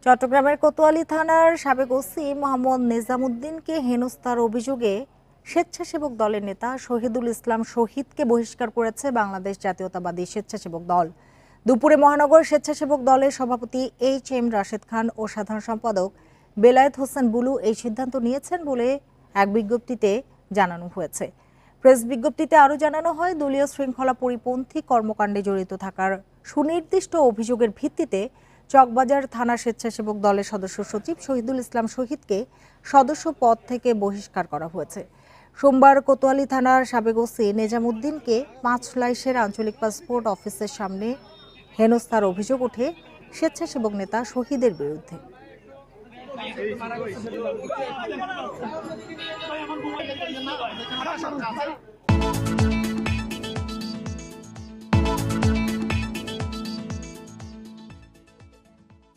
চট্টগ্রামের কোতোয়ালী থানার সাবেক ওসি মোহাম্মদ নিজামুদ্দিনকে হেনস্থার অভিযোগে স্বেচ্ছাসেবক দলের নেতা শহীদুল ইসলাম শহীদকে বহিষ্কার করেছে বাংলাদেশ জাতীয়তাবাদী স্বেচ্ছাসেবক দল। দুপুরে মহানগর স্বেচ্ছাসেবক দলের সভাপতি HM রাশেদ খান ও সাধারণ সম্পাদক বেলায়েত হোসেন বুলু এই সিদ্ধান্ত নিয়েছেন বলে এক বিজ্ঞপ্তিতে জানানো হয়েছে। প্রেস বিজ্ঞপ্তিতে আরও জানানো হয়, দলীয় শৃঙ্খলা পরিপন্থী কর্মকাণ্ডে জড়িত থাকার সুনির্দিষ্ট অভিযোগের ভিত্তিতে চকবাজার থানা স্বেচ্ছাসেবক দলের সদস্য সচিব শহীদুল ইসলাম শহীদকে সদস্য পদ থেকে বহিষ্কার করা হয়েছে। সোমবার কোতোয়ালী থানার সাবেক ওসি নিজামুদ্দিনকে পাঁচলাইশের আঞ্চলিক পাসপোর্ট অফিসের সামনে হেনস্থার অভিযোগ ওঠে স্বেচ্ছাসেবক নেতা শহীদের বিরুদ্ধে।